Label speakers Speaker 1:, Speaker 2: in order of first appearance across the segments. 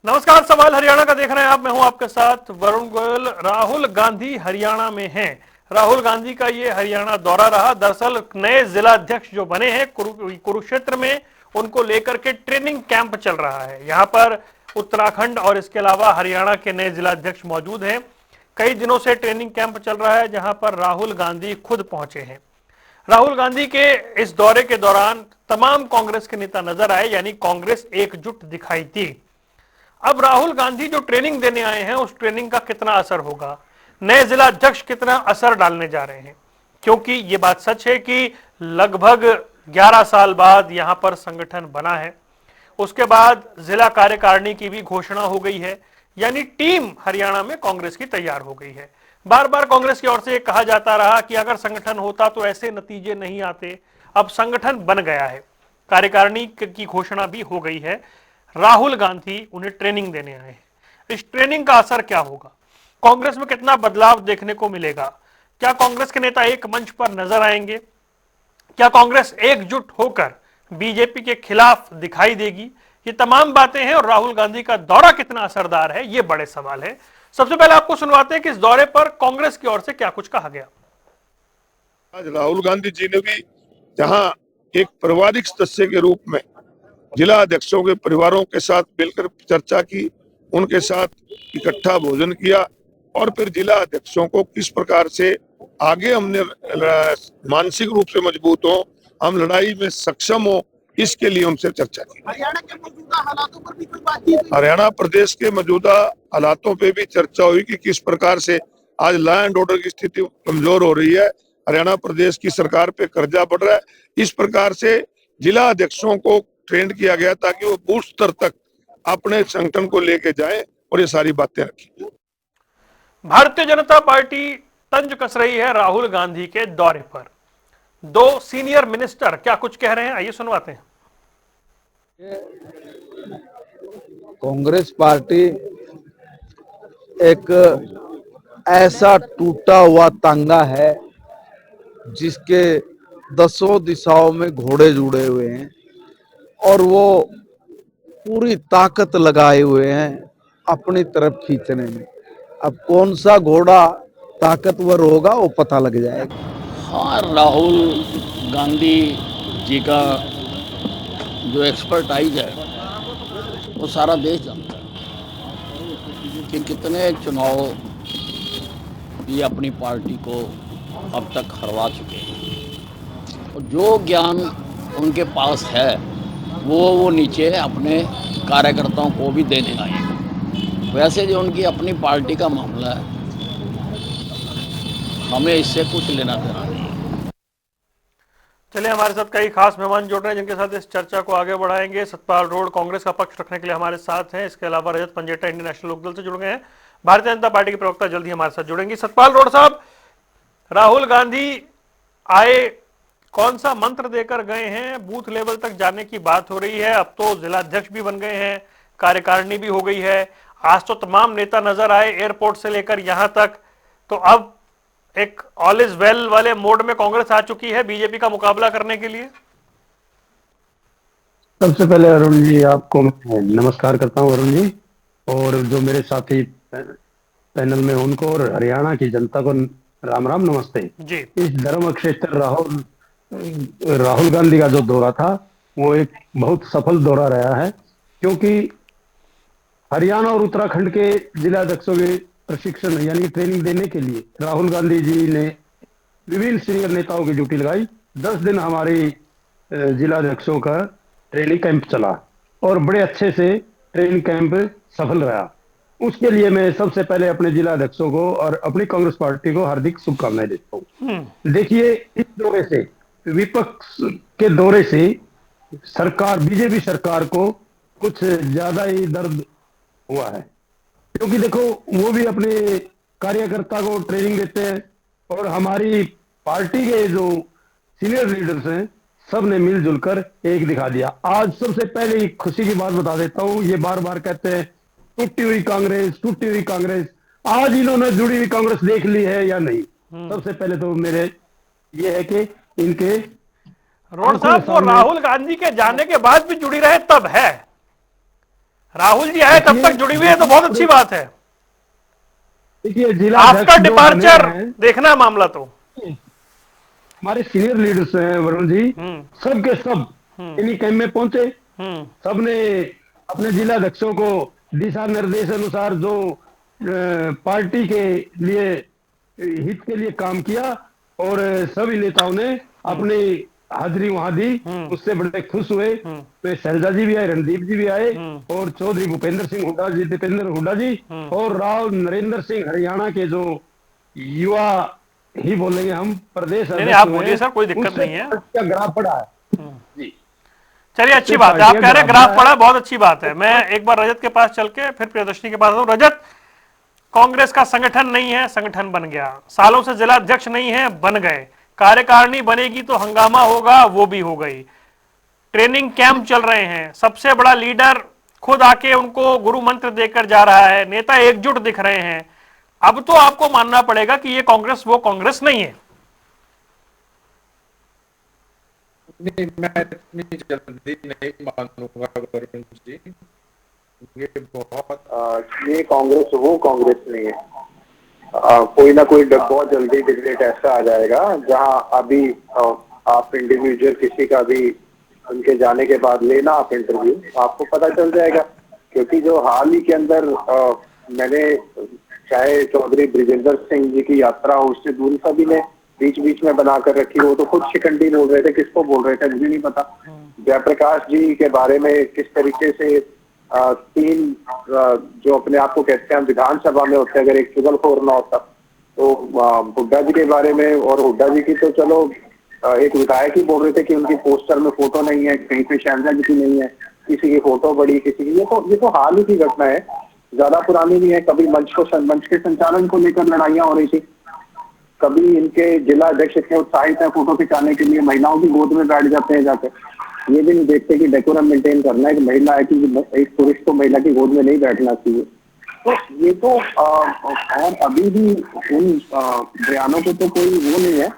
Speaker 1: नमस्कार, सवाल हरियाणा का देख रहे हैं आप। मैं हूं आपके साथ वरुण गोयल। राहुल गांधी हरियाणा में हैं। राहुल गांधी का ये हरियाणा दौरा रहा। दरअसल नए जिला अध्यक्ष जो बने हैं कुरुक्षेत्र में, उनको लेकर के ट्रेनिंग कैंप चल रहा है। यहां पर उत्तराखंड और इसके अलावा हरियाणा के नए जिला अध्यक्ष मौजूद हैं। कई दिनों से ट्रेनिंग कैंप चल रहा है जहां पर राहुल गांधी खुद पहुंचे हैं। राहुल गांधी के इस दौरे के दौरान तमाम कांग्रेस के नेता नजर आए, यानी कांग्रेस एकजुट दिखाई दी। अब राहुल गांधी जो ट्रेनिंग देने आए हैं, उस ट्रेनिंग का कितना असर होगा, नए जिला अध्यक्ष कितना असर डालने जा रहे हैं। क्योंकि यह बात सच है कि लगभग 11 साल बाद यहां पर संगठन बना है। उसके बाद जिला कार्यकारिणी की भी घोषणा हो गई है, यानी टीम हरियाणा में कांग्रेस की तैयार हो गई है। बार बार कांग्रेस की ओर से कहा जाता रहा कि अगर संगठन होता तो ऐसे नतीजे नहीं आते। अब संगठन बन गया है, कार्यकारिणी की घोषणा भी हो गई है। राहुल गांधी उन्हें ट्रेनिंग देने आए हैं। इस ट्रेनिंग का असर क्या होगा, कांग्रेस में कितना बदलाव देखने को मिलेगा, क्या कांग्रेस के नेता एक मंच पर नजर आएंगे, क्या कांग्रेस एकजुट होकर बीजेपी के खिलाफ दिखाई देगी, ये तमाम बातें हैं। और राहुल गांधी का दौरा कितना असरदार है, ये बड़े सवाल है। सबसे पहले आपको सुनवाते हैं कि इस दौरे पर कांग्रेस की ओर से क्या कुछ कहा गया।
Speaker 2: आज राहुल गांधी जी ने भी जहां एक पारिवारिक सदस्य के रूप में जिला अध्यक्षों के परिवारों के साथ मिलकर चर्चा की, उनके साथ इकट्ठा भोजन किया और फिर जिला अध्यक्षों को किस प्रकार से आगे हमने मानसिक रूप से मजबूत हो, हम लड़ाई में सक्षम हो, इसके लिए उनसे चर्चा की।
Speaker 3: हरियाणा के मौजूदा हालातों पर भी कोई बातचीत हुई?
Speaker 2: हरियाणा प्रदेश के मौजूदा हालातों पे भी चर्चा हुई कि किस प्रकार से आज लॉ एंड ऑर्डर की स्थिति कमजोर हो रही है, हरियाणा प्रदेश की सरकार पे कर्जा बढ़ रहा है। इस प्रकार से जिला अध्यक्षों को ट्रेन किया गया ताकि वो बूथ स्तर तक अपने संगठन को लेके जाए और ये सारी बातें रखी।
Speaker 1: भारतीय जनता पार्टी तंज कस रही है राहुल गांधी के दौरे पर। दो सीनियर मिनिस्टर क्या कुछ कह रहे हैं, आइए सुनवाते हैं।
Speaker 4: कांग्रेस पार्टी एक ऐसा टूटा हुआ तांगा है जिसके दसों दिशाओं में घोड़े जुड़े हुए हैं और वो पूरी ताकत लगाए हुए हैं अपनी तरफ खींचने में। अब कौन सा घोड़ा ताकतवर होगा वो पता लग जाएगा।
Speaker 5: हाँ, राहुल गांधी जी का जो एक्सपर्टाइज है वो सारा देश जानता है कि कितने चुनाव ये अपनी पार्टी को अब तक हरवा चुके हैं और जो ज्ञान उनके पास है वो नीचे अपने कार्यकर्ताओं को भी देने आए हैं। वैसे जो उनकी अपनी पार्टी का मामला है, हमें इससे कुछ लेना देना नहीं है।
Speaker 1: चलिए, हमारे साथ कई खास मेहमान जुड़ रहे हैं जिनके साथ इस चर्चा को आगे बढ़ाएंगे। सतपाल रोड कांग्रेस का पक्ष रखने के लिए हमारे साथ हैं। इसके अलावा रजत पंजेटा इंडियन नेशनल लोकदल से जुड़ गए हैं। भारतीय जनता पार्टी के प्रवक्ता जल्द ही हमारे साथ जुड़ेंगी। सतपाल रोड साहब, राहुल गांधी आए, कौन सा मंत्र देकर गए हैं? बूथ लेवल तक जाने की बात हो रही है, अब तो जिला अध्यक्ष भी बन गए हैं, कार्यकारिणी भी हो गई है। आज तो तमाम नेता नजर आए एयरपोर्ट से लेकर यहां तक। तो अब एक ऑल इज वेल वाले मोड में कांग्रेस आ चुकी है बीजेपी का मुकाबला करने के लिए।
Speaker 6: सबसे पहले अरुण जी, आपको नमस्कार करता हूं अरुण जी, और जो मेरे साथी पैनल में उनको और हरियाणा की जनता को राम राम नमस्ते
Speaker 1: जी।
Speaker 6: इस धर्म क्षेत्र राहुल गांधी का जो दौरा था वो एक बहुत सफल दौरा रहा है, क्योंकि हरियाणा और उत्तराखंड के जिला अध्यक्षों के प्रशिक्षण यानी ट्रेनिंग देने के लिए राहुल गांधी जी ने विभिन्न सीनियर नेताओं की ड्यूटी लगाई। 10 दिन हमारे जिला अध्यक्षों का ट्रेनिंग कैंप चला और बड़े अच्छे से ट्रेनिंग कैंप सफल रहा। उसके लिए मैं सबसे पहले अपने जिला अध्यक्षों को और अपनी कांग्रेस पार्टी को हार्दिक शुभकामनाएं देता हूँ। देखिए, इस दौरे से, विपक्ष के दौरे से सरकार, बीजेपी सरकार को कुछ ज्यादा ही दर्द हुआ है, क्योंकि देखो वो भी अपने कार्यकर्ता को ट्रेनिंग देते हैं और हमारी पार्टी के जो सीनियर लीडर्स हैं सब ने मिलजुल कर एक दिखा दिया। आज सबसे पहले खुशी की बात बता देता हूं, ये बार बार कहते हैं टूटी हुई कांग्रेस, टूटी हुई कांग्रेस। आज इन्होंने जुड़ी हुई कांग्रेस देख ली है या नहीं? सबसे पहले तो मेरे ये है कि इनके
Speaker 1: रोड साहब, वो राहुल गांधी के जाने के बाद भी जुड़ी रहे तब है। राहुल जी आए तब तक जुड़ी हुई है तो बहुत अच्छी बात है।
Speaker 6: देखिए जिला
Speaker 1: आपका
Speaker 6: अध्यक्ष जो बने
Speaker 1: डिपार्चर
Speaker 6: हैं,
Speaker 1: देखना है मामला तो।
Speaker 6: हमारे सीनियर लीडर्स हैं वरुण जी, सब के सब इन्हीं कैंप में पहुंचे। सबने अपने जिला अध्यक्षों को दिशा निर्देश अनुसार जो पार्टी के लिए हित के लिए काम किया और सभी नेताओं ने अपनी हाजिरी वहां दी, उससे बड़े खुश हुए। तो शैलजा जी भी आए, रणदीप जी भी आए और चौधरी भूपेंद्र सिंह हुड्डा जी, दीपेंद्र हुड्डा जी और राव नरेंद्र सिंह हरियाणा के जो युवा ही बोलेंगे हम प्रदेश
Speaker 1: नहीं आप बोलिए सर, कोई दिक्कत नहीं है।
Speaker 6: क्या ग्राफ पड़ा है जी।
Speaker 1: चलिए अच्छी बात है, आप कह रहे हैं ग्राफ पड़ा, बहुत अच्छी बात है। मैं एक बार रजत के पास चल के फिर प्रियदर्शनी के पास आऊं। रजत, कांग्रेस का संगठन नहीं है, संगठन बन गया। सालों से जिला अध्यक्ष नहीं है, बन गए। कार्यकारिणी बनेगी तो हंगामा होगा, वो भी हो गई। ट्रेनिंग कैंप चल रहे हैं, सबसे बड़ा लीडर खुद आके उनको गुरु मंत्र देकर जा रहा है। नेता एकजुट दिख रहे हैं। अब तो आपको मानना पड़ेगा कि ये कांग्रेस वो कांग्रेस नहीं है।
Speaker 7: नहीं, मैं इतनी जल्दी नहीं मानूंगा वरुण जी।
Speaker 8: ये कांग्रेस वो कांग्रेस नहीं है। कोई ना कोई बहुत जल्दी डिबेट ऐसा आ जाएगा जहां अभी आप इंडिविजुअल किसी का भी उनके जाने के बाद लेना आप इंटरव्यू, आपको पता चल जाएगा। क्योंकि जो हाल ही के अंदर मैंने चाहे चौधरी ब्रिजेंद्र सिंह जी की यात्रा हो, उससे दूरी सभी ने बीच बीच में बनाकर रखी। वो तो खुद शिकंडी बोल रहे थे, किसको बोल रहे थे मुझे नहीं पता। जयप्रकाश जी के बारे में किस तरीके से तीन जो अपने आप को कहते हैं विधानसभा में होते, अगर एक चुगलखोर ना होता तो हुड्डा जी के बारे में। और हुड्डा जी की तो चलो एक विधायक ही बोल रहे थे कि उनकी पोस्टर में फोटो नहीं है, कहीं पे शैलजा जी की नहीं है, किसी की फोटो बड़ी, किसी की। ये तो हाल ही की घटना है, ज्यादा पुरानी नहीं है। कभी मंच के संचालन को लेकर लड़ाइयां हो रही थी, कभी इनके जिला अध्यक्ष इतने उत्साहित है फोटो खिंचाने के लिए, महिलाओं की गोद में बैठ जाते हैं जाके। ये भी नहीं देखते कि डेकोरम मेंटेन करना है, कि महिला है कि एक पुरुष को महिला की गोद में नहीं बैठना चाहिए। तो ये तो और अभी भी उन बयानों को तो कोई वो नहीं है,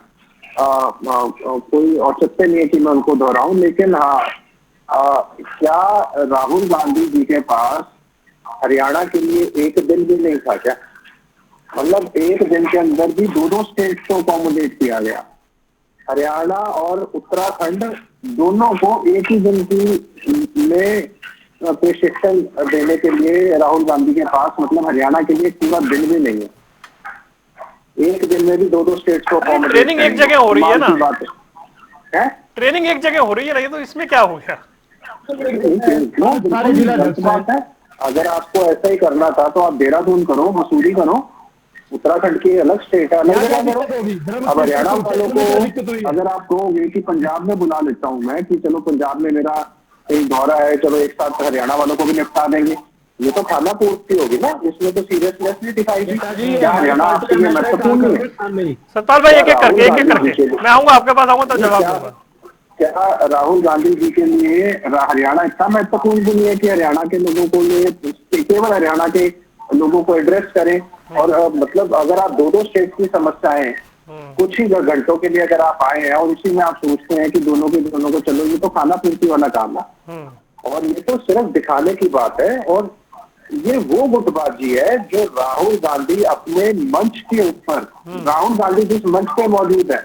Speaker 8: कोई औचित्य नहीं है कि मैं उनको दोहराऊं। लेकिन हाँ, क्या राहुल गांधी जी के पास हरियाणा के लिए एक दिन भी नहीं था क्या? मतलब एक दिन के अंदर भी दो स्टेट को अकोमोडेट किया गया। हरियाणा और उत्तराखंड दोनों को एक ही दिन की में प्रशिक्षण देने के लिए राहुल गांधी के पास, मतलब हरियाणा के लिए पूरा दिन भी नहीं है। एक दिन में भी दो स्टेट को अकोमोडेट।
Speaker 1: ट्रेनिंग एक जगह हो रही है ना,
Speaker 8: बात है? ट्रेनिंग
Speaker 1: एक जगह हो रही है, तो इसमें क्या हो गया?
Speaker 8: बात है। अगर आपको ऐसा ही करना था तो आप देहरादून करो, मसूरी करो, उत्तराखंड की अलग स्टेट है, अलग जगह करो। अब हरियाणा वालों को अगर आप कहोगे कि पंजाब में बुला लेता हूं मैं, कि चलो पंजाब में मेरा एक दौरा है, चलो एक साथ हरियाणा वालों को भी निपटा देंगे, ये तो खाना पूर्ति होगी ना, इसमें तो सीरियसनेस नहीं दिखाई दी। क्या हरियाणा आपके लिए महत्वपूर्ण नहीं?
Speaker 1: सतपाल भाई एक एक करके मैं आऊंगा आपके पास, आऊंगा तो जवाब दूंगा।
Speaker 8: क्या राहुल गांधी जी के लिए हरियाणा इतना महत्वपूर्ण भी नहीं है कि हरियाणा के लोगों को ये केवल हरियाणा के लोगों को एड्रेस करें? और मतलब अगर आप दो स्टेट की समस्याएं कुछ ही घंटों के लिए अगर आप आए हैं और उसी में आप सोचते हैं कि दोनों को चलो, ये तो खाना पूर्ति वाला काम है। और ये तो सिर्फ दिखाने की बात है। और ये वो गुटबाजी है जो राहुल गांधी अपने मंच के ऊपर, राहुल गांधी जिस मंच पे मौजूद है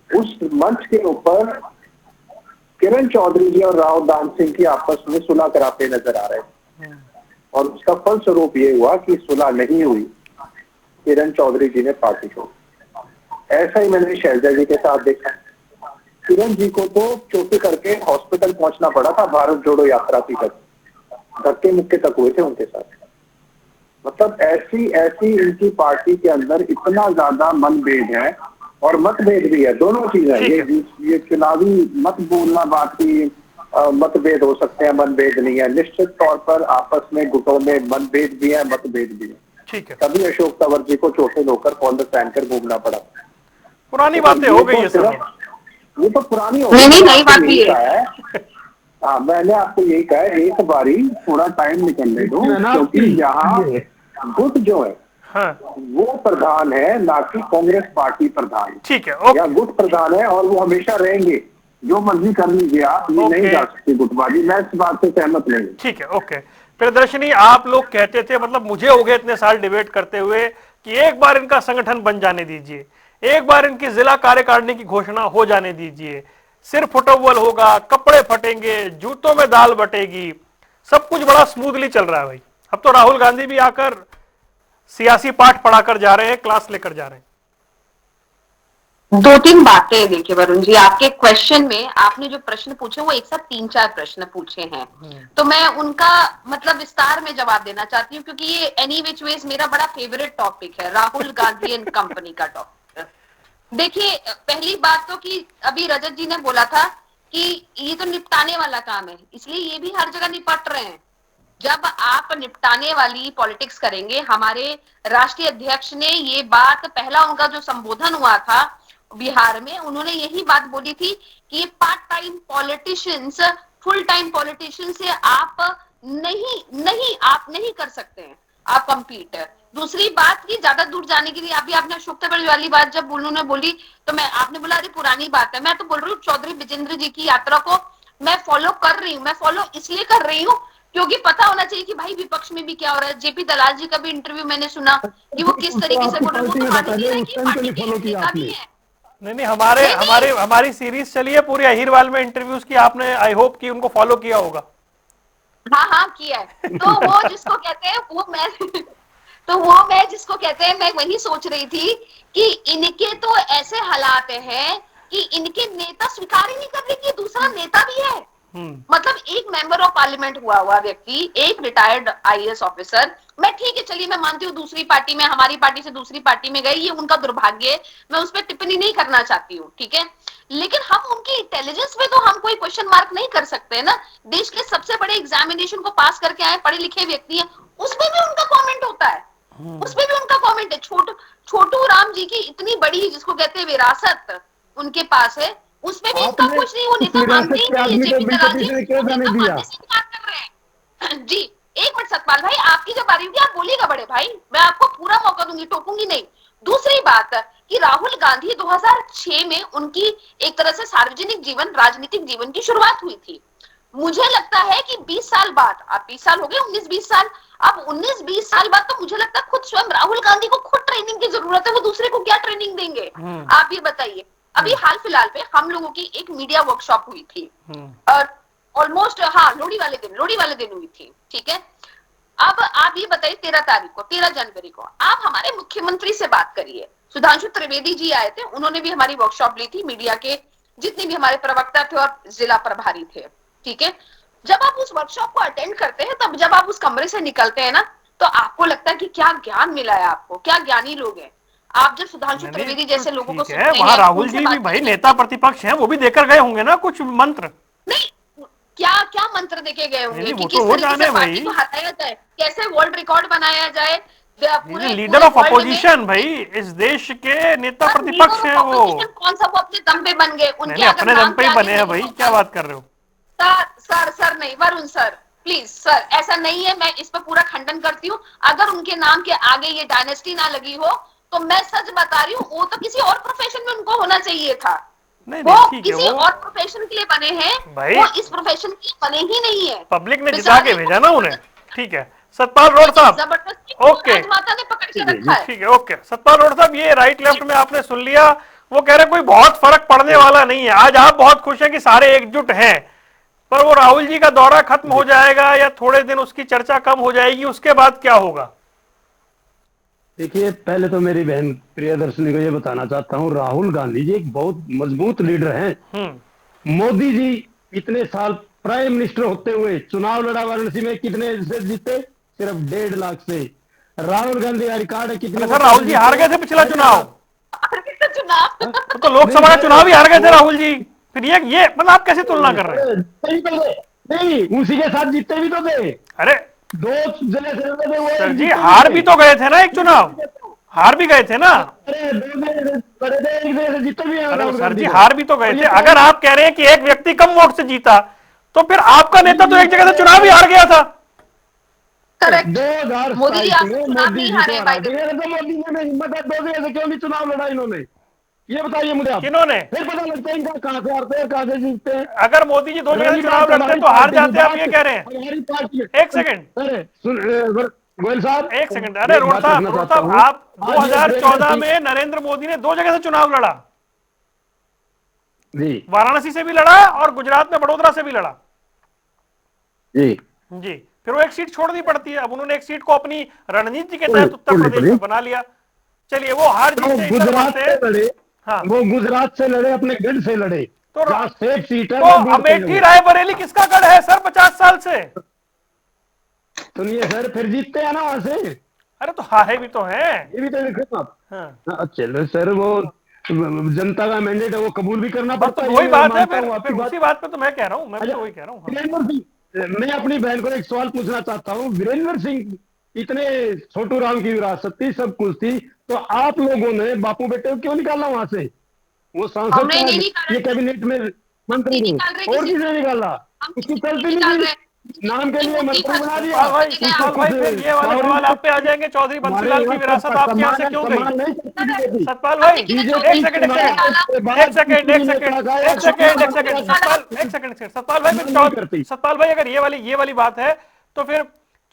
Speaker 8: उस मंच के ऊपर किरण चौधरी जी और राव दान सिंह की आपस में सुलह कराते नजर आ रहे हैं। और उसका फलस्वरूप ये हुआ कि सुलह नहीं हुई, किरण चौधरी जी ने पार्टी छोड़ी। ऐसा ही मैंने शैलजा जी के साथ देखा। किरण जी को तो चोटी करके हॉस्पिटल पहुंचना पड़ा था भारत जोड़ो यात्रा की तक, धक्के मुक्के तक हुए थे उनके साथ। मतलब ऐसी इनकी पार्टी के अंदर इतना ज्यादा मनभेद है और मतभेद भी है, दोनों चीजें। ये चुनावी मत बोलना बात की मतभेद हो सकते हैं, मनभेद नहीं है। निश्चित तौर पर आपस में गुटों में मनभेद भी है, मतभेद भी है।
Speaker 1: ठीक है।
Speaker 8: तभी अशोक तंवर जी को चोटे होकर कॉलर पहनकर घूमना पड़ा।
Speaker 1: पुरानी बातें हो गई है सब,
Speaker 8: ये तो पुरानी हो गई, नई बात भी है। हाँ, मैंने आपको यही कहा है, एक बारी थोड़ा टाइम निकलने दो, क्योंकि यहाँ गुट जो है वो प्रधान है, ना कि कांग्रेस पार्टी प्रधान।
Speaker 1: ठीक है,
Speaker 8: या गुट प्रधान है और वो हमेशा रहेंगे। जो मर्जी कर लीजिए आप, ये नहीं
Speaker 1: ओके।
Speaker 8: जा सकती गुटबाजी। मैं इस बात से सहमत नहीं हूँ।
Speaker 1: ठीक है, ओके। प्रियदर्शनी, आप लोग कहते थे, मतलब मुझे हो गए इतने साल डिबेट करते हुए, कि एक बार इनका संगठन बन जाने दीजिए, एक बार इनकी जिला कार्यकारिणी की घोषणा हो जाने दीजिए, सिर फुटबॉल होगा, कपड़े फटेंगे, जूतों में दाल बटेगी, सब कुछ बड़ा स्मूथली चल रहा है भाई। अब तो राहुल गांधी भी आकर सियासी पाठ पढ़ाकर जा रहे हैं, क्लास लेकर जा रहे हैं।
Speaker 9: दो तीन बातें देखिए वरुण जी, आपके क्वेश्चन में आपने जो प्रश्न पूछे वो एक साथ 3-4 प्रश्न पूछे हैं, तो मैं उनका मतलब विस्तार में जवाब देना चाहती हूँ, क्योंकि ये एनी विच वेज मेरा बड़ा फेवरेट टॉपिक है, राहुल गांधी एंड कंपनी का टॉपिक। देखिए, पहली बात तो कि अभी रजत जी ने बोला था कि ये तो निपटाने वाला काम है, इसलिए ये भी हर जगह निपट रहे हैं। जब आप निपटाने वाली पॉलिटिक्स करेंगे, हमारे राष्ट्रीय अध्यक्ष ने ये बात, पहला उनका जो संबोधन हुआ था बिहार में, उन्होंने यही बात बोली थी कि ये part time politicians full time politician से आप नहीं कर सकते हैं आप कंपीट। दूसरी बात की ज्यादा दूर जाने के लिए अभी आपने अशोक तंवर वाली बात जब उन्होंने बोली तो आपने बोला अरे पुरानी बात है, मैं तो बोल रही हूँ चौधरी विजेंद्र जी की यात्रा को मैं फॉलो कर रही हूँ। मैं फॉलो इसलिए कर रही हूँ क्योंकि पता होना चाहिए कि भाई विपक्ष में भी क्या हो रहा है। जेपी दलाल जी का भी इंटरव्यू मैंने सुना कि वो किस तरीके से बोल रहे हैं।
Speaker 1: नहीं, हमारी सीरीज चली है पूरी अहिरवाल में इंटरव्यूज की, आपने आई होप कि उनको फॉलो किया होगा।
Speaker 9: हाँ किया है। तो वो जिसको कहते हैं मैं जिसको कहते हैं, मैं वही सोच रही थी कि इनके तो ऐसे हालात हैं कि इनके नेता स्वीकार ही नहीं कर रहे कि दूसरा नेता भी है। मतलब एक मेंबर ऑफ पार्लियामेंट हुआ व्यक्ति, एक रिटायर्ड आईएएस ऑफिसर, मैं ठीक है चलिए मैं मानती हूँ दूसरी पार्टी में, हमारी पार्टी से दूसरी पार्टी में गए, ये उनका दुर्भाग्य है, मैं उस पर टिप्पणी नहीं करना चाहती हूँ, ठीक है। लेकिन हम उनकी इंटेलिजेंस पे तो हम कोई क्वेश्चन मार्क नहीं कर सकते ना। देश के सबसे बड़े एग्जामिनेशन को पास करके आए पढ़े लिखे व्यक्ति है, उसमें भी उनका कॉमेंट होता है, उसमें भी उनका कॉमेंट है। छोटू राम जी की इतनी बड़ी जिसको कहते हैं विरासत उनके पास है, उसमें भी इनका कुछ नहीं, वो नेता मानते ही नहीं। जेपी दलाल जी कर रहे हैं। जी एक मिनट सतपाल भाई, आपकी जब बारी होगी आप बोलिएगा बड़े भाई, मैं आपको पूरा मौका दूंगी, टोकूंगी नहीं। दूसरी बात कि राहुल गांधी 2006 में उनकी एक तरह से सार्वजनिक जीवन, राजनीतिक जीवन की शुरुआत हुई थी। मुझे लगता है कि 20 साल बाद, अब 20 साल हो गए, 19-20 साल, अब 19-20 साल बाद तो मुझे लगता है खुद स्वयं राहुल गांधी को खुद ट्रेनिंग की जरूरत है। वो दूसरे को क्या ट्रेनिंग देंगे, आप ये बताइए। अभी हाल फिलहाल पे हम लोगों की एक मीडिया वर्कशॉप हुई थी, ऑलमोस्ट लोहड़ी वाले दिन हुई थी, ठीक है। अब आप ये बताइए 13 जनवरी को आप हमारे मुख्यमंत्री से बात करिए। सुधांशु त्रिवेदी जी आए थे, उन्होंने भी हमारी वर्कशॉप ली थी, मीडिया के जितने भी हमारे प्रवक्ता थे और जिला प्रभारी थे, ठीक है। जब आप उस वर्कशॉप को अटेंड करते हैं, तब जब आप उस कमरे से निकलते हैं ना, तो आपको लगता है कि क्या ज्ञान मिला है आपको, क्या ज्ञानी लोग हैं आप। जब सुधांशु त्रिवेदी जैसे लोगों को सुनते हैं,
Speaker 1: वहां राहुल जी भी भाई नेता प्रतिपक्ष हैं, वो भी देकर गए होंगे ना कुछ मंत्र।
Speaker 9: नहीं, क्या मंत्र देके गए होंगे कि किस तरीके से पार्टी को हटाया जाए, कैसे वर्ल्ड रिकॉर्ड बनाया जाए।
Speaker 1: लीडर ऑफ अपोजिशन भाई, इस देश के नेता प्रतिपक्ष हैं वो।
Speaker 9: कौन सा वो अपने दम पे बन गए, उनके
Speaker 1: अपने दम पे ही बने हैं भाई, क्या बात कर रहे हो।
Speaker 9: सर नहीं, वरुण सर प्लीज सर, ऐसा नहीं है। मैं इस पर पूरा खंडन करती हूँ। अगर उनके नाम के आगे ये डायनेस्टी ना लगी हो तो मैं सच बता रही हूँ, वो तो किसी और प्रोफेशन में उनको होना चाहिए था। वो किसी और प्रोफेशन के लिए बने हैं, वो इस प्रोफेशन के लिए बने ही नहीं है।
Speaker 1: पब्लिक ने जिता के भेजा ना उन्हें, ठीक है। सतपाल रोड साहब, ओके
Speaker 9: राजमाता ने पकड़ के रखा है,
Speaker 1: ठीक है, ओके। सतपाल रोड साहब, ये राइट लेफ्ट में आपने सुन लिया, वो कह रहे कोई बहुत फर्क पड़ने वाला नहीं है। आज आप बहुत खुश हैं कि सारे एकजुट हैं, पर वो राहुल जी का दौरा खत्म हो जाएगा या थोड़े दिन उसकी चर्चा कम हो जाएगी, उसके बाद क्या होगा?
Speaker 6: देखिए, पहले तो मेरी बहन प्रियदर्शनी को ये बताना चाहता हूँ, राहुल गांधी जी एक बहुत मजबूत लीडर हैं। मोदी जी इतने साल प्राइम मिनिस्टर होते हुए चुनाव लड़ा, वाराणसी में कितने से जीते? सिर्फ 1.5 लाख से। राहुल गांधी का रिकॉर्ड है कितने?
Speaker 1: सर राहुल जी हार गए थे पिछला चुनाव, तो लोकसभा का चुनाव ही हार गए थे राहुल जी। फिर ये मतलब आप कैसे तुलना कर रहे हैं?
Speaker 6: नहीं, उसी के साथ जीते भी तो थे।
Speaker 1: अरे
Speaker 6: 2 जिले से
Speaker 1: सर जी हार भी तो गए थे ना, एक चुनाव हार भी गए थे ना। अरे सर जी हार भी तो गए थे। अगर आप कह रहे हैं कि एक व्यक्ति कम वोट से जीता, तो फिर आपका नेता तो एक जगह से चुनाव ही हार गया था।
Speaker 9: मोदी जी चुनाव नहीं हारे,
Speaker 6: मोदी ने हिम्मत है 2 जगह से क्यों नहीं चुनाव लड़ा इन्होंने? ये बताइए मुझे आप।
Speaker 1: किन्होंने?
Speaker 6: फिर पता लगता है इनका कहाँ से हारते हैं, कहाँ से जीतते हैं।
Speaker 1: अगर मोदी जी 2 जगह से चुनाव लड़ते हैं तो हार जाते हैं, आप ये कह रहे हैं?
Speaker 6: हमारी पार्टी।
Speaker 1: एक सेकंड,
Speaker 6: गोयल साहब,
Speaker 1: एक सेकंड। अरे रोड साहब, आप 2014 में नरेंद्र मोदी ने 2 जगह से चुनाव लड़ा
Speaker 6: जी,
Speaker 1: वाराणसी से भी लड़ा और गुजरात में बड़ोदरा से भी लड़ा
Speaker 6: जी
Speaker 1: जी। फिर वो एक सीट छोड़नी पड़ती है। अब उन्होंने एक सीट को अपनी रणनीति के तहत उत्तर प्रदेश में बना लिया। चलिए, वो हार जीत से
Speaker 6: गुजरात से लड़े।
Speaker 1: हाँ,
Speaker 6: वो गुजरात से लड़े, अपने गढ़ से लड़े,
Speaker 1: तो
Speaker 6: जहाँ सेफ सीट है।
Speaker 1: तो अमेठी रायबरेली किसका गढ़ है सर 50 साल से?
Speaker 6: सुनिए सर, फिर जीतते हैं ना वहां से।
Speaker 1: अरे तो हारे भी तो हैं।
Speaker 6: ये भी तो देखो आप।
Speaker 1: हाँ।
Speaker 6: चलो सर, वो जनता का मैंडेट है, वो कबूल भी करना पड़ता है।
Speaker 1: वही बात है, फिर उसी बात पे तो मैं कह रहा हूँ, मैं तो वही कह रहा हूँ।
Speaker 6: वीरेंद्र सिंह, मैं अपनी बहन को एक सवाल पूछना चाहता हूँ। वीरेंद्र सिंह, इतने छोटू राम की विरासत थी, सब कुछ थी, तो आप लोगों ने बापू बेटे को क्यों निकाला वहां से? वो सांसद था, ये कैबिनेट में मंत्री नहीं, और किसने निकाला? उसकी चलती नहीं थी, नाम के लिए मंत्री बना दिया।
Speaker 1: भाई फिर ये वाले सवाल आप पे आ जाएंगे, चौधरी बंसीलाल की विरासत आपके यहाँ से क्यों गई? सतपाल भाई, एक सेकंड, सतपाल भाई, अगर ये वाली बात है तो फिर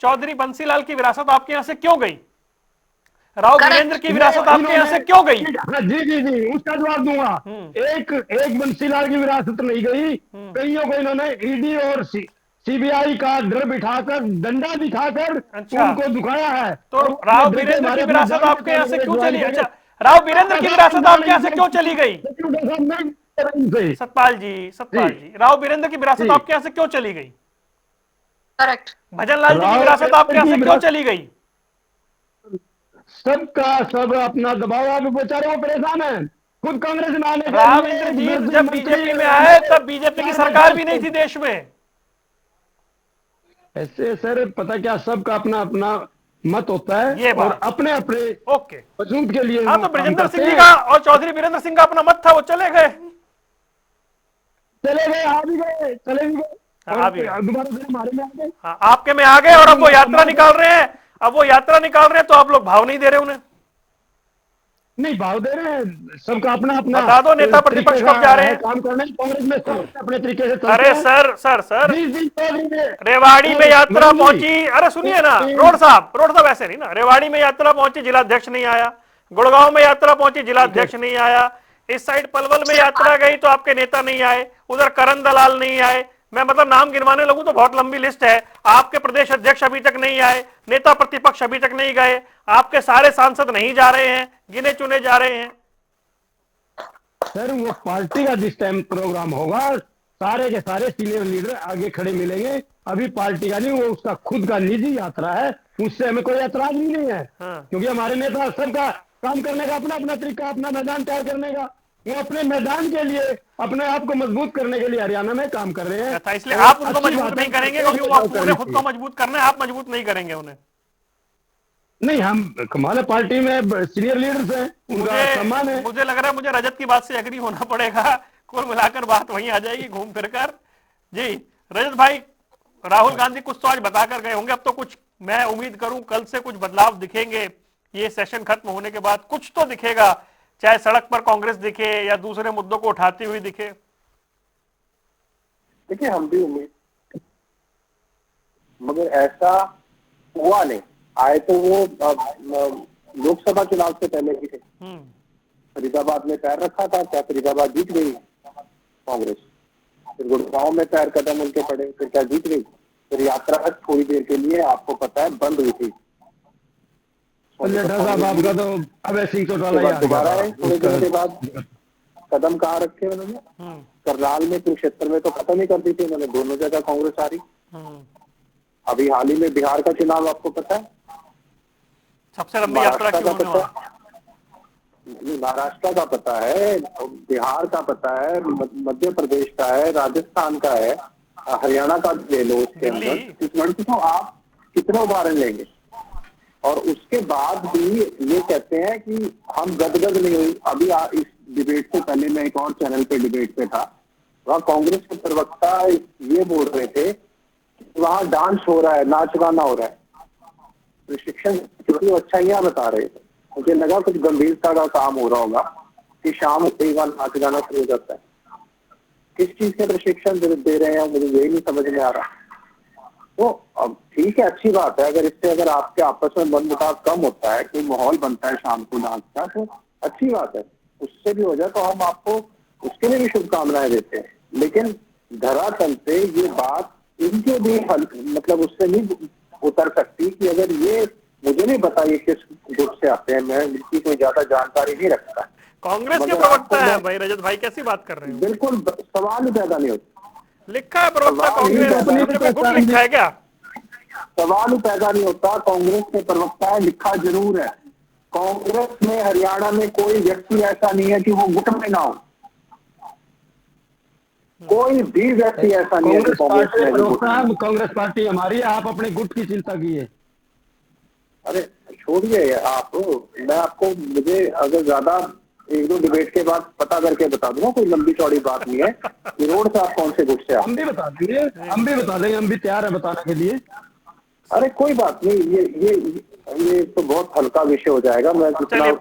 Speaker 1: चौधरी बंसीलाल की विरासत आपके यहाँ से क्यों गई? राव वीरेंद्र की विरासत आपके यहाँ से क्यों गई?
Speaker 6: जी जी जी, उसका जवाब दूंगा। एक बंसीलाल की विरासत नहीं गई, कईयों को इन्होंने ईडी और सीबीआई का डर बिठाकर, डंडा दिखाकर उनको दुखाया है।
Speaker 1: तो राव वीरेंद्र की विरासत आपके यहाँ से क्यों चली? अच्छा, राव वीरेंद्र की विरासत आपके यहाँ से क्यों चली गई? सतपाल जी, राव वीरेंद्र की विरासत आपके यहाँ से क्यों चली गई?
Speaker 9: करेक्ट।
Speaker 1: भजन लाल जी की विरासत आपके यहाँ से क्यों चली गई?
Speaker 6: सबका सब अपना दबाव, आप बेचारे परेशान है। खुद कांग्रेस में आने,
Speaker 1: राविंद्र जी जब बीजेपी में आए तब बीजेपी की सरकार भी नहीं थी देश में।
Speaker 6: ऐसे सर, पता क्या, सबका अपना अपना मत होता है,
Speaker 1: ये
Speaker 6: और अपने अपने
Speaker 1: ओके
Speaker 6: वजूद के लिए।
Speaker 1: हाँ, तो ब्रजेंद्र सिंह जी का और चौधरी वीरेंद्र सिंह का अपना मत था, वो चले गए,
Speaker 6: आ भी गए, चले भी गए,
Speaker 1: दोबारा
Speaker 6: फिर हमारे में आ गए।
Speaker 1: हाँ, आपके में आ गए, और अब वो यात्रा निकाल रहे हैं। अब वो यात्रा निकाल रहे हैं तो आप लोग भाव नहीं दे रहे उन्हें?
Speaker 6: नहीं, भाव दे रहे हैं, सबका अपना अपना।
Speaker 1: बता दो, नेता प्रतिपक्ष कब जा रहे हैं
Speaker 6: काम करने? कांग्रेस में अपने तरीके से।
Speaker 1: अरे सर रेवाड़ी में यात्रा पहुंची। अरे सुनिए ना रोड साहब ऐसे नहीं ना। रेवाड़ी में यात्रा पहुंची, जिलाध्यक्ष नहीं आया। गुड़गांव में यात्रा पहुंची, जिलाध्यक्ष नहीं आया। इस साइड पलवल में यात्रा गई तो आपके नेता नहीं आए, उधर करण दलाल नहीं आए। मैं मतलब नाम गिनवाने लगूं तो बहुत लंबी लिस्ट है। आपके प्रदेश अध्यक्ष अभी तक नहीं आए, नेता प्रतिपक्ष अभी तक नहीं गए, आपके सारे सांसद नहीं जा रहे हैं, गिने चुने जा रहे हैं।
Speaker 6: सर, वो पार्टी का जिस टाइम प्रोग्राम होगा, सारे के सारे सीनियर लीडर आगे खड़े मिलेंगे। अभी पार्टी का नहीं, वो उसका खुद का निजी यात्रा है, उससे हमें कोई ऐतराज भी नहीं है। क्योंकि हमारे नेता सबका काम करने का अपना अपना तरीका, अपना मैदान तैयार करने का, वो अपने मैदान के लिए, अपने आप को मजबूत करने के लिए हरियाणा में काम कर रहे हैं।
Speaker 1: इसलिए आप उनको मजबूत नहीं करेंगे, क्योंकि उन्हें खुद को मजबूत करना है, आप मजबूत नहीं करेंगे उन्हें।
Speaker 6: नहीं, हम हमारे पार्टी में सीनियर लीडर्स हैं, उनका सम्मान है।
Speaker 1: मुझे लग रहा है मुझे रजत की बात से एग्री होना पड़ेगा। कुल मिलाकर बात वहीं आ जाएगी घूम फिर कर। जी रजत भाई, राहुल गांधी कुछ तो आज बताकर गए होंगे। अब तो कुछ, मैं उम्मीद करूं कल से कुछ बदलाव दिखेंगे। ये सेशन खत्म होने के बाद कुछ तो दिखेगा, चाहे सड़क पर कांग्रेस दिखे या दूसरे मुद्दों को उठाती हुई दिखे।
Speaker 8: देखिए, हम भी उम्मीद, मगर ऐसा हुआ नहीं। आए तो वो लोकसभा चुनाव से पहले भी थे। फरीदाबाद में पैर रखा था, क्या फरीदाबाद जीत गई कांग्रेस? फिर गुड़गांव में पैर कदम उनके पड़े, फिर क्या जीत गई? फिर यात्रा थोड़ी देर के लिए आपको पता है बंद हुई थी।
Speaker 6: आपका तो अभय सिंह
Speaker 8: दोबारा है, थोड़े दिन के बाद कदम कहाँ रखे उन्होंने? करनाल में, कुरुक्षेत्र में तो खत्म ही कर दी थी उन्होंने। दोनों जगह कांग्रेस आ रही। अभी हाल ही में बिहार का चुनाव आपको पता है,
Speaker 1: सबसे लंबी यात्रा क्यों होने वाला?
Speaker 8: महाराष्ट्र का पता है, बिहार का पता है, मध्य प्रदेश का है, राजस्थान का है, हरियाणा का ले लो। उसके अंदर इस लड़की को आप कितने उदाहरण लेंगे? और उसके बाद भी ये कहते हैं कि हम गदगद नहीं हुई। अभी इस डिबेट से पहले मैं एक और चैनल पे डिबेट पे था, वहाँ कांग्रेस के प्रवक्ता ये बोल रहे थे कि वहाँ डांस हो रहा है, नाच गाना हो रहा है। प्रशिक्षण की अच्छाइयां बता रहे थे। मुझे लगा कुछ गंभीरता का काम हो रहा होगा, कि शाम होते ही वहां नाच गाना शुरू हो जाता है? किस चीज के प्रशिक्षण दे रहे हैं, मुझे यही नहीं समझ में आ रहा। तो अब ठीक है, अच्छी बात है, अगर आपके आपस में मनमुटाव कम होता है, कोई माहौल बनता है शाम को डांस का, तो अच्छी बात है, उससे भी हो जाए तो हम आपको उसके लिए भी शुभकामनाएं देते हैं। लेकिन धरातल पे ये बात इनके भी मतलब उससे नहीं उतर सकती कि अगर ये, मुझे नहीं पता ये किस गुट से आते हैं, मैं इनकी कोई ज्यादा जानकारी नहीं रखता।
Speaker 1: कांग्रेस के प्रवक्ता है भाई रजत भाई, कैसी बात कर रहे हो?
Speaker 8: बिल्कुल सवाल ही पैदा नहीं होता।
Speaker 1: लिखा है प्रवक्ता कांग्रेस, हमने कोई गुट लिखा है क्या?
Speaker 8: सवाल ही पैदा नहीं होता। कांग्रेस के प्रवक्ता है, लिखा जरूर है। कांग्रेस में हरियाणा में कोई व्यक्ति ऐसा नहीं है कि वो गुट में ना हो, कोई भी व्यक्ति ऐसा नहीं है कि
Speaker 6: कांग्रेस पार्टी हमारी, आप अपने गुट की चिंता कीजिए।
Speaker 8: अरे छोड़िए आप, मैं आपको, मुझे अगर ज्यादा एक दो डिबेट के बाद पता करके बता दूंगा, कोई लंबी चौड़ी बात नहीं है कि रोड से आप कौन से गुट से।
Speaker 6: हम भी बता देंगे, हम भी बता देंगे, हम भी तैयार है बताने के लिए।
Speaker 8: अरे कोई बात नहीं, ये तो बहुत हल्का विषय हो जाएगा। मैं
Speaker 1: मुद्दे पर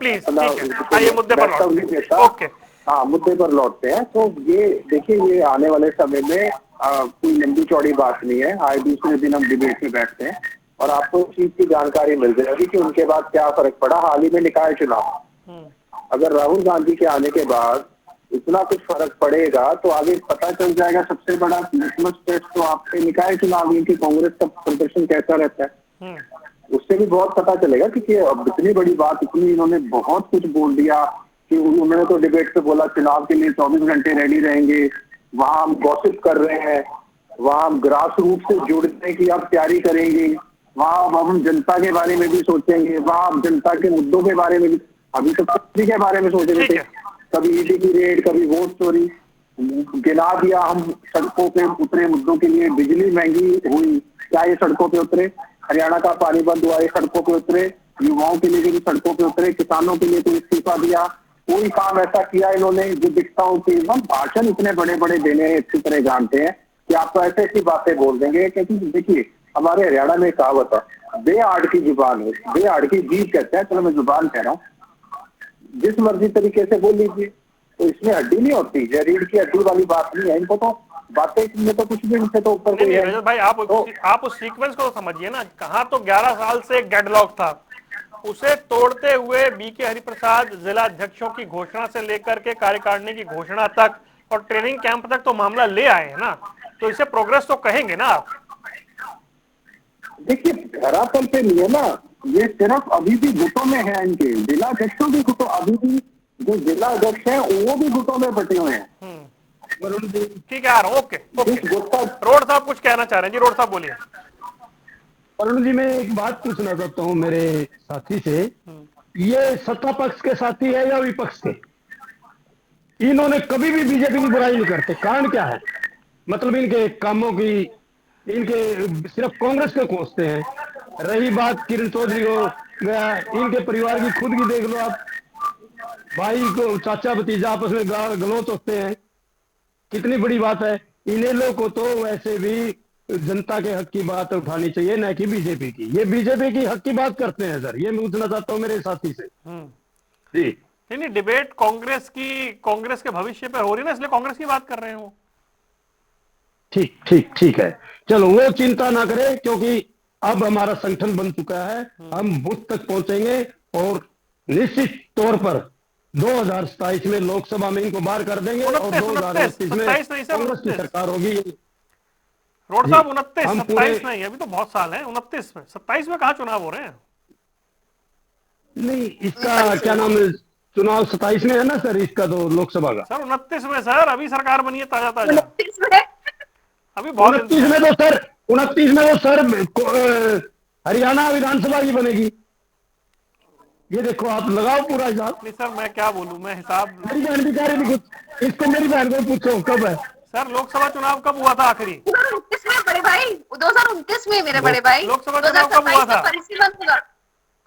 Speaker 1: ओके,
Speaker 8: हाँ मुद्दे पर लौटते हैं। तो ये देखिए, ये आने वाले समय में कोई लंबी चौड़ी बात नहीं है। आए दूसरे दिन हम डिबेट में बैठते हैं और आपको इस चीज की जानकारी मिल जाएगी कि उनके बाद क्या फर्क पड़ा। हाल ही में निकाय चुनाव, अगर राहुल गांधी के आने के बाद इतना कुछ फर्क पड़ेगा तो आगे पता चल जाएगा। सबसे बड़ा लिटमस टेस्ट तो आपके निकाय चुनाव की कांग्रेस का प्रदर्शन कैसा रहता है, उससे भी बहुत पता चलेगा। क्योंकि अब इतनी बड़ी बात, इतनी इन्होंने बहुत कुछ बोल दिया कि उन्होंने तो डिबेट पे बोला चुनाव के लिए 24 घंटे रेडी रहेंगे, वहां हम गॉसिप कर रहे हैं, वहां हम ग्रास रूट से जुड़ने की अब तैयारी करेंगे, वहां हम जनता के बारे में भी सोचेंगे, वहां हम जनता के मुद्दों के बारे में भी, अभी तो किसी के बारे में सोच रहे थे, कभी ईडी की रेड, कभी वोट चोरी, गिना दिया। हम सड़कों पे उतरे मुद्दों के लिए, बिजली महंगी हुई, क्या ये सड़कों पे उतरे? हरियाणा का पानी बंद हुआ, ये सड़कों पे उतरे, युवाओं के लिए भी सड़कों पे उतरे, किसानों के लिए तो इस्तीफा दिया, कोई काम ऐसा किया इन्होंने जो दिखता हो कि हम भाषण इतने बड़े बड़े देने हैं, अच्छी तरह जानते हैं कि आपको ऐसे ऐसी बातें बोल देंगे। क्योंकि देखिए, हमारे हरियाणा में कहावत है, बेआड़ की जुबान है, बेआड़ की जीभ कहते हैं, चलो मैं जुबान कह रहा हूँ, जिस मर्जी तरीके से बोल लीजिए, तो इसमें हड्डी नहीं होती, ये रीढ़ की हड्डी वाली बात नहीं है। इनको तो बातें में तो कुछ भी इनसे तो ऊपर
Speaker 1: नहीं, रजत भाई आप उस सीक्वेंस को समझिए ना। कहाँ तो 11 साल से डेडलॉक था, उसे तोड़ते हुए बीके हरिप्रसाद जिला अध्यक्षों की घोषणा से लेकर के कार्यकारिणी की घोषणा तक और ट्रेनिंग कैंप तक तो मामला ले आए हैं ना, तो इसे प्रोग्रेस तो कहेंगे ना आप।
Speaker 8: देखिए, धरातल पे नहीं है ना, ये सिर्फ अभी भी गुटों में है। इनके जिला अध्यक्षों भी गुटों, अभी भी जो जिला अध्यक्ष है वो भी गुटों में बटे हुए हैं।
Speaker 1: ठीक है, आ रहा हूँ। ओके, रोड साहब कुछ कहना चाह रहे हैं जी, रोड साहब बोलिए।
Speaker 6: अरुण जी, मैं एक बात पूछना चाहता हूँ मेरे साथी से, ये सत्ता पक्ष के साथी है या विपक्ष के? इन्होंने कभी भी बीजेपी की बुराई नहीं करते, कारण क्या है? मतलब इनके कामों की, इनके सिर्फ कांग्रेस को कोसते हैं। रही बात किरण चौधरी को गया, इनके परिवार की खुद की देख लो आप, भाई को चाचा भतीजा आपस में गलोच होते हैं, कितनी बड़ी बात है। इन्हें लोग को तो वैसे भी जनता के हक की बात उठानी चाहिए, न कि बीजेपी की। ये बीजेपी की हक की बात करते हैं सर, ये मैं पूछना चाहता हूँ मेरे साथी से जी।
Speaker 1: नहीं, डिबेट कांग्रेस के भविष्य पे हो रही है ना, इसलिए कांग्रेस की बात कर रहे हो।
Speaker 6: ठीक ठीक ठीक है, चलो वो चिंता ना करें, क्योंकि अब हमारा संगठन बन चुका है, हम बूथ तक पहुंचेंगे और निश्चित तौर पर 2027 में लोकसभा में इनको बाहर कर देंगे और 2029 में कांग्रेस की सरकार होगी।
Speaker 1: रोड साहब 29, 27 नहीं, अभी तो बहुत साल है। 29 में, 27 में कहाँ चुनाव हो रहे हैं?
Speaker 6: नहीं, इसका क्या नाम है, चुनाव 27 में है ना सर, इसका तो लोकसभा का।
Speaker 1: सर 29 में सर, अभी सरकार बनी है ताजा ताजा,
Speaker 9: 29 में,
Speaker 1: अभी बहुत
Speaker 6: 29 में तो सर, 29 में तो सर हरियाणा विधानसभा की बनेगी। ये देखो, आप लगाओ पूरा हिसाब।
Speaker 1: नहीं सर, मैं क्या बोलूं, मैं हिसाब,
Speaker 6: मेरी बहन भी कह रही थी कुछ, इसको मेरी बहन को पूछो कब है
Speaker 1: सर लोकसभा चुनाव कब हुआ था आखिरी?
Speaker 9: 2029 में बड़े भाई, 2029 में मेरे बड़े भाई।
Speaker 1: लोकसभा चुनाव कब हुआ था?
Speaker 9: परिसीमन होगा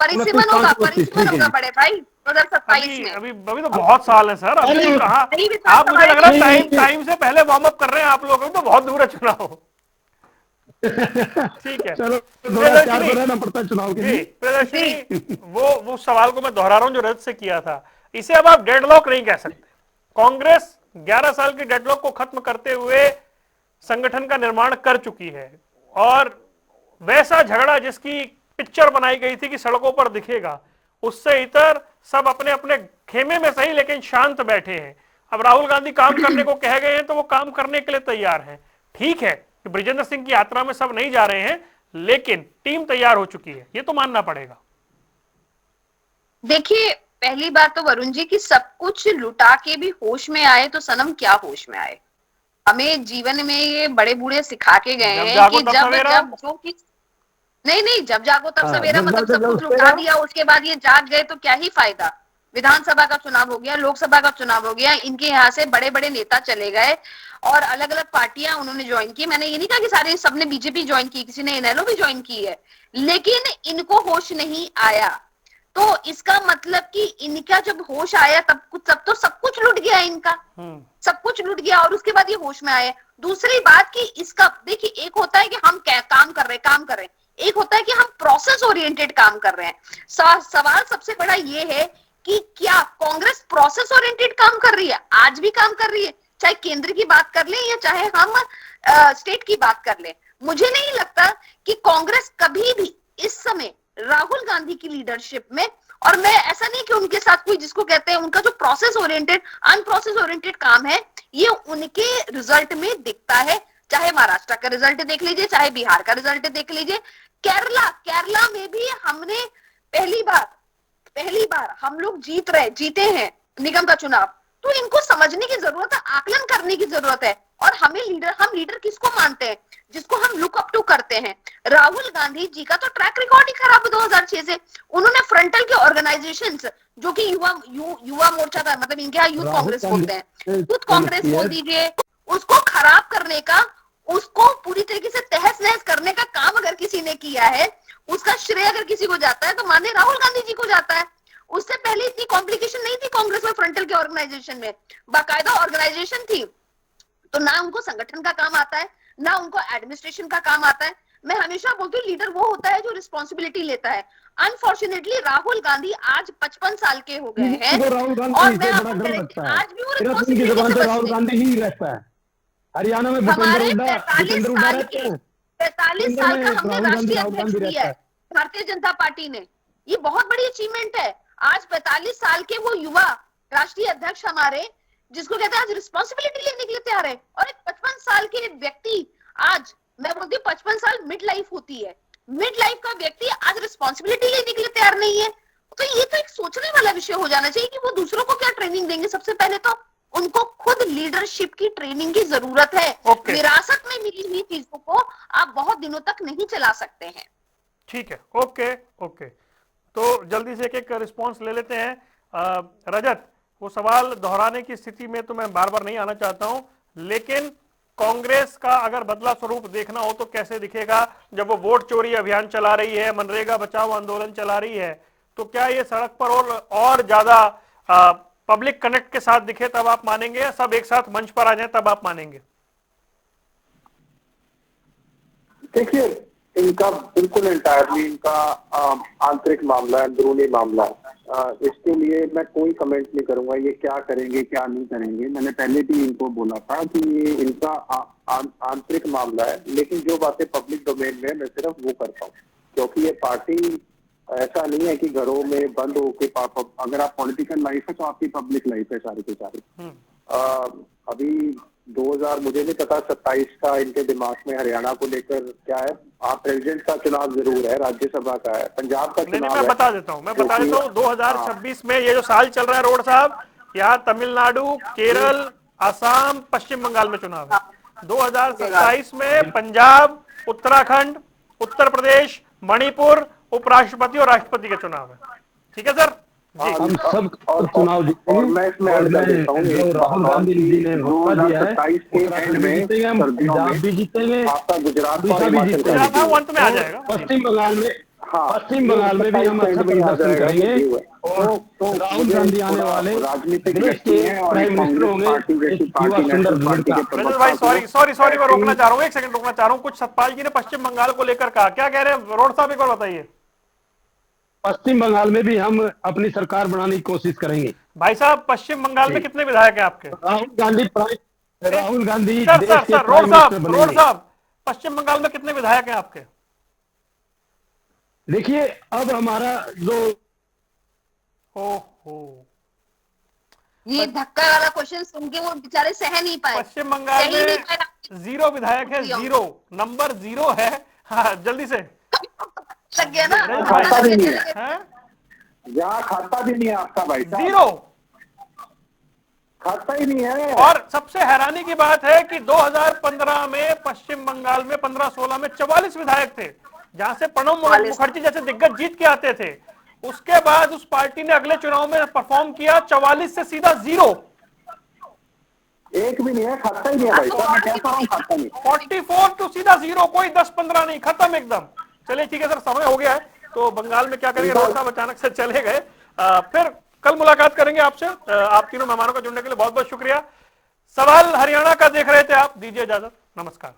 Speaker 9: बड़े भाई 2027 में।
Speaker 1: अभी तो बहुत साल है सर, अभी कहाँ आप, मुझे लग रहा है टाइम से पहले वार्म अप कर रहे हैं आप लोग, तो बहुत दूर है चुनाव। ठीक है,
Speaker 6: चलो 2004 में रहना पड़ता है चुनाव के लिए।
Speaker 1: प्रदर्शनी, वो सवाल को मैं दोहरा रहा हूँ जो रजत से किया था। इसे अब आप डेडलॉक नहीं कह सकते। कांग्रेस 11 साल की डेडलॉक को खत्म करते हुए संगठन का निर्माण कर चुकी है और वैसा झगड़ा जिसकी पिक्चर बनाई गई थी कि सड़कों पर दिखेगा, उससे इतर सब अपने अपने खेमे में सही लेकिन शांत बैठे हैं। अब राहुल गांधी काम करने को कह गए हैं तो वो काम करने के लिए तैयार हैं। ठीक है कि ब्रिजेंद्र सिंह की यात्रा में सब नहीं जा रहे हैं, लेकिन टीम तैयार हो चुकी है, ये तो मानना पड़ेगा।
Speaker 9: देखिए, पहली बात तो वरुण जी की सब कुछ लुटा के भी होश में आए तो सनम क्या होश में आए। हमें जीवन में ये बड़े बूढ़े सिखा के गए हैं कि जब जो कि नहीं जब जागो तब सवेरा, मतलब सब कुछ लुटा दिया उसके बाद ये जाग गए तो क्या ही फायदा। विधानसभा का चुनाव हो गया, लोकसभा का चुनाव हो गया, इनके यहाँ से बड़े बड़े नेता चले गए और अलग अलग पार्टियां उन्होंने ज्वाइन की। मैंने ये नहीं कहा कि सारे सबने बीजेपी ज्वाइन की, किसी ने इनेलो भी ज्वाइन की है, लेकिन इनको होश नहीं आया। तो इसका मतलब कि इनका जब होश आया तब तो सब कुछ लुट गया इनका, सब कुछ लुट गया और उसके बाद ये होश में आए। दूसरी बात कि इसका देखिए, एक होता है कि हम काम कर रहे हैं, एक होता है कि हम प्रोसेस ओरिएंटेड काम कर रहे हैं। सवाल सबसे बड़ा ये है कि क्या कांग्रेस प्रोसेस ओरिएंटेड काम कर रही है? आज भी काम कर रही है, चाहे केंद्र की बात कर ले या चाहे हम स्टेट की बात कर ले। मुझे नहीं लगता कि कांग्रेस कभी भी इस समय राहुल गांधी की लीडरशिप में, और मैं ऐसा नहीं कि उनके साथ कोई जिसको कहते हैं उनका जो प्रोसेस ओरिएंटेड अनप्रोसेस ओरिएंटेड काम है ये उनके रिजल्ट में दिखता है। चाहे महाराष्ट्र का रिजल्ट देख लीजिए, चाहे बिहार का रिजल्ट देख लीजिए, केरला में भी हमने पहली बार हम लोग जीते हैं निगम का चुनाव। तो इनको समझने की जरूरत है, आकलन करने की जरूरत है। और हम लीडर किसको मानते हैं? जिसको हम लुक अप टू करते हैं। राहुल गांधी जी का तो ट्रैक रिकॉर्ड ही खराब है 2006 से। उन्होंने फ्रंटल के ऑर्गेनाइजेशंस जो कि युवा मोर्चा था, मतलब इनके यहाँ यूथ कांग्रेस बोलते हैं, यूथ कांग्रेस बोल दीजिए, उसको खराब करने का, उसको पूरी तरीके से तहस नहस करने का काम अगर किसी ने किया है, उसका श्रेय अगर किसी को जाता है तो माननीय राहुल गांधी जी को जाता है। उससे पहले इतनी कॉम्प्लिकेशन नहीं थी कांग्रेस में, फ्रंटल के ऑर्गेनाइजेशन में बाकायदा ऑर्गेनाइजेशन थी। तो ना उनको संगठन का काम आता है, ना उनको एडमिनिस्ट्रेशन का काम आता है। मैं हमेशा बोलती हूँ लीडर वो होता है जो रिस्पॉन्सिबिलिटी लेता है। अनफॉर्चुनेटली राहुल गांधी आज 55 साल के हो गए हैं और मैं आज भी वो रिस्पॉन्सिबिलिटी से
Speaker 6: राहुल गांधी ही रहता है। हरियाणा में
Speaker 9: हमारे 45 साल का हमने राष्ट्रीय अध्यक्ष दिया है भारतीय जनता पार्टी ने, ये बहुत बड़ी अचीवमेंट है। आज 45 साल के वो युवा राष्ट्रीय अध्यक्ष हमारे, जिसको कहते हैं आज रिस्पॉन्सिबिलिटी लेने के लिए तैयार है। और एक 55 साल के व्यक्ति, आज मैं बोलती हूँ 55 साल मिड लाइफ होती है, मिड लाइफ का व्यक्ति आज रिस्पॉन्सिबिलिटी लेने के लिए तैयार नहीं है। तो ये तो एक सोचने वाला विषय हो जाना चाहिए कि वो दूसरों को क्या ट्रेनिंग देंगे। सबसे पहले तो उनको खुद लीडरशिप की ट्रेनिंग की जरूरत है। विरासत में मिली हुई चीजों को आप बहुत दिनों तक नहीं चला सकते हैं।
Speaker 1: ठीक है, ओके। तो जल्दी से एक रिस्पॉन्स ले लेते हैं। रजत, वो सवाल दोहराने की स्थिति में तो मैं बार बार नहीं आना चाहता हूं, लेकिन कांग्रेस का अगर बदला स्वरूप देखना हो तो कैसे दिखेगा जब वो वोट चोरी अभियान चला रही है, मनरेगा बचाओ आंदोलन चला रही है? तो क्या ये सड़क पर और ज्यादा पब्लिक कनेक्ट के साथ दिखे तब आप मानेंगे, या सब एक साथ मंच पर आ जाए तब आप मानेंगे?
Speaker 8: देखिए, इनका बिल्कुल एंटायरली इनका आंतरिक मामला है, अंदरूनी मामला है। इसके लिए मैं कोई कमेंट नहीं करूंगा ये क्या करेंगे क्या नहीं करेंगे। मैंने पहले भी इनको बोला था कि ये इनका आंतरिक मामला है, लेकिन जो बातें पब्लिक डोमेन में मैं सिर्फ वो करता हूँ, क्योंकि ये पार्टी ऐसा नहीं है कि घरों में बंद होके, अगर आप पॉलिटिकल लाइफ है तो आपकी पब्लिक लाइफ है सारी की सारी। अभी 2000 मुझे नहीं पता 27 का इनके दिमाग में हरियाणा को लेकर क्या है। आप प्रेसिडेंट का चुनाव जरूर है, राज्यसभा का है, पंजाब का चुनाव
Speaker 1: मैं बता देता हूँ 2026 में ये जो साल चल रहा है रोड साहब, यहाँ तमिलनाडु, केरल, आसाम, पश्चिम बंगाल में चुनाव है। 2027 में पंजाब, उत्तराखंड, उत्तर प्रदेश, मणिपुर, उपराष्ट्रपति और राष्ट्रपति के चुनाव है। ठीक है सर जी,
Speaker 6: हम सब चुनाव जीतेंगे। और मैं इसमें ऐड कर देता हूँ, राहुल गांधी जी ने मौका दिया है, 27 के एंड में पंजाब भी जीतेंगे, आपका गुजरात भी जीतेंगे,
Speaker 1: अंत में आ जाएगा।
Speaker 6: पश्चिम बंगाल में भी हम अच्छा प्रदर्शन करेंगे और राहुल गांधी आने वाले देश के प्राइम मिनिस्टर होंगे।
Speaker 1: भाई सॉरी मैं रोकना चाह रहा हूँ, एक सेकंड रोकना चाह रहा हूँ। कुछ सतपाल जी ने पश्चिम बंगाल को लेकर कहा, क्या कह रहे हैं रोड साहब, एक बार बताइए।
Speaker 6: पश्चिम बंगाल में भी हम अपनी सरकार बनाने की कोशिश करेंगे।
Speaker 1: भाई साहब, पश्चिम बंगाल में कितने विधायक हैं आपके?
Speaker 6: राहुल गांधी
Speaker 1: सर
Speaker 6: देश
Speaker 1: सर
Speaker 6: के
Speaker 1: सर
Speaker 6: प्राइम
Speaker 1: रोड
Speaker 6: मिनिस्टर
Speaker 1: साहब, रोड
Speaker 6: बनेंगे।
Speaker 1: साहब, पश्चिम बंगाल में कितने विधायक हैं आपके?
Speaker 6: देखिए, अब हमारा जो
Speaker 1: हो
Speaker 9: ये धक्का वाला क्वेश्चन सुन के वो बेचारे सह नहीं पाए।
Speaker 1: पश्चिम बंगाल
Speaker 9: सही नहीं
Speaker 1: में
Speaker 9: पाया।
Speaker 1: 0 विधायक है, 0 नंबर 0 है। हाँ, जल्दी से
Speaker 9: लग गया ना,
Speaker 2: खाता भी नहीं
Speaker 1: हैं?
Speaker 2: यहाँ खाता भी नहीं है आपका भाई साहब,
Speaker 1: 0।
Speaker 2: खाता ही नहीं है।
Speaker 1: और सबसे हैरानी की बात है कि 2015 में पश्चिम बंगाल में 15-16 में 44 विधायक थे, जहां से प्रणब मुखर्जी जैसे दिग्गज जीत के आते थे। उसके बाद उस पार्टी ने अगले चुनाव में परफॉर्म किया, 44 से सीधा 0।
Speaker 2: एक भी नहीं है, खाता ही नहीं है भाई साहब, मैं कहता हूँ खाता नहीं।
Speaker 1: 44 टू सीधा 0, कोई 10-15 नहीं, खत्म एकदम। चलिए ठीक है सर, समय हो गया है, तो बंगाल में क्या करेंगे, रोड साहब अचानक से चले गए। फिर कल मुलाकात करेंगे आपसे। आप तीनों मेहमानों का जुड़ने के लिए बहुत बहुत शुक्रिया। सवाल हरियाणा का देख रहे थे आप, दीजिए इजाजत, नमस्कार।